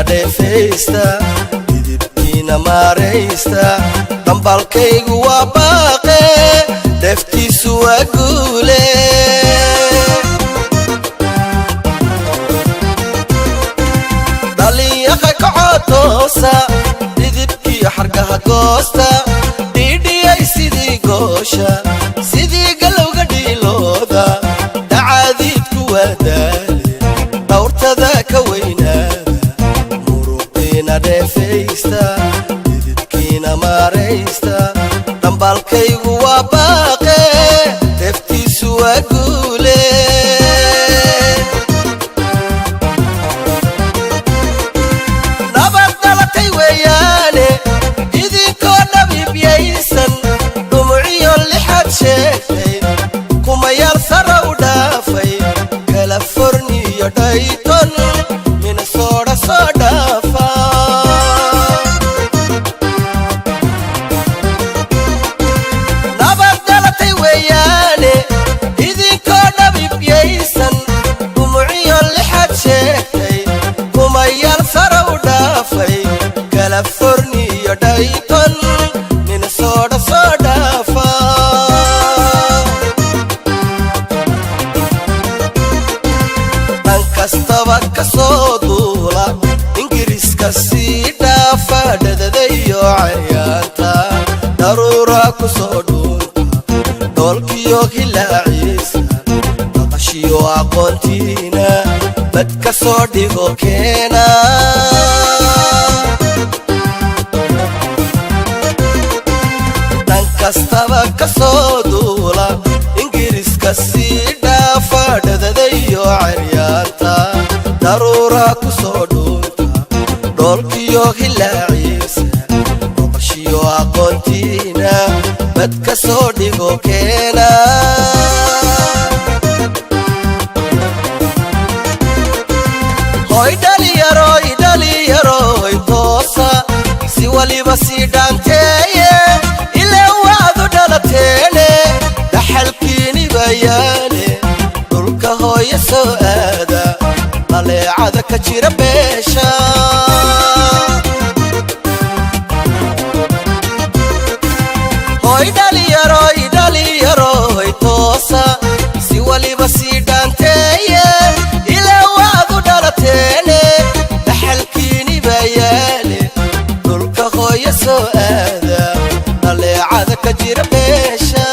dhefeysta didibkiina maareysta dambalkaygu waa baaqe deftiisu waa guule dhaliyaha kacotoosa didibkii xargaha goosta dhiidhiyay sidii goosha sidii galowga dhiilooda dacaadiidku waa daale dhawrtada ka weynaada muruqiina dhefeysta didibkiina maareysta dambalkaygu waa baaqe deftiisu waa guule nabad dhalatay weeyaane idinkoo dhabiibyaysan dhumuciyo lixaad sheegtay kumayaal sara u dhaafay California Dayton Minnesota soo dhaafa nabad dhalatay weeyaane idinkoo dhabiibyaysan dhumuciyo lixaad sheegtay kumayaal sara u dhaafay California Dayton Minnesota soo dhaafa kastaba ka soo duula ingiriiska sii dhaafa dhadadayo cayaanta daruura ku soo dhuunta dhoolkiyo hilaaciisa dhaqashiyo aqoontiina bad ka soo dhigo keena dhan kastaba ka soo duula ingiriiska sii dhaafa dhadadayo cayaanta daruura ku soo dhuunta dhoolkiyo hilaaciisa dhaqashiyo aqoontiina bad ka soo dhigo keena hoy dhaliyaroy toosa si waliba sii dhaanteeye ilaa waadu dhalateene dhaxalkiini bayaane dhulka hooya soo aada dhaleecada ka jira beesha hoy dhaliyaroy toosa si waliba sii dhaanteeye ilaa waadu dhalateene dhaxalkiini bayaane dhulka hooya soo aada dhaleecada ka jira beesha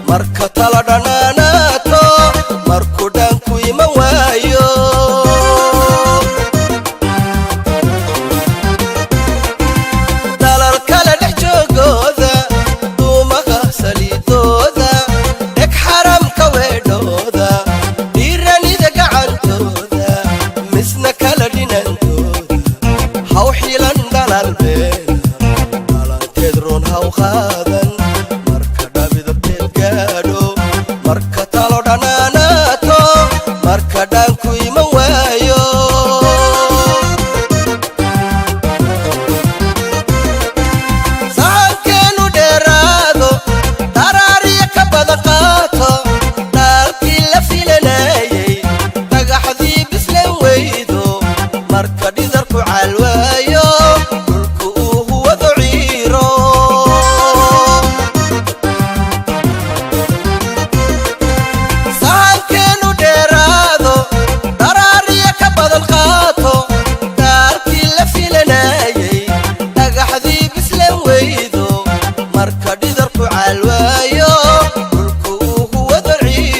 marka tala dhanaanaato marku dhaanku iman waayo dalal kale dhex joogooda duumaha saliidooda dheg xaramka weedhooda dhiiranida gacantooda misna kala dhinantooda haw xilan dhalal beena dhalanteed run haw qaadan marka talo dhanaanaato marka dhaanku iman waayo sahankeenu dheeraado daraariya ka badan qaato dhaalkii la filanayay dhagaxdii bislan weydo marka dhidarku caalwaayo dhulku uu huwado ciiro marka dhidarku caalwaayo dhulku uu huwado ciiro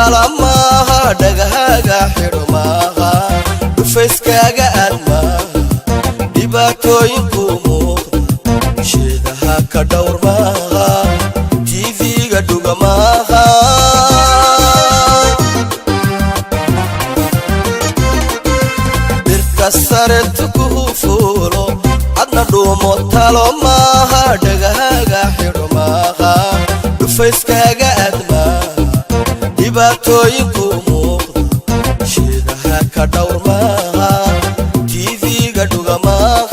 tala maaha dhagahaaga xidho maaha dhufayskaaga aad maaha dhibaatooyinku muuqda sheedaha ka dhowr maaha tv-ga dhuga maaha dhirka saretu kuhu fuulo adna dhuumo talo maaha dhagahaaga xidho maaha dhufayskaaga aad maaha dhibaatooyinku muuqda sheedaha ka dhowr maaha tv-ga dhuga maaha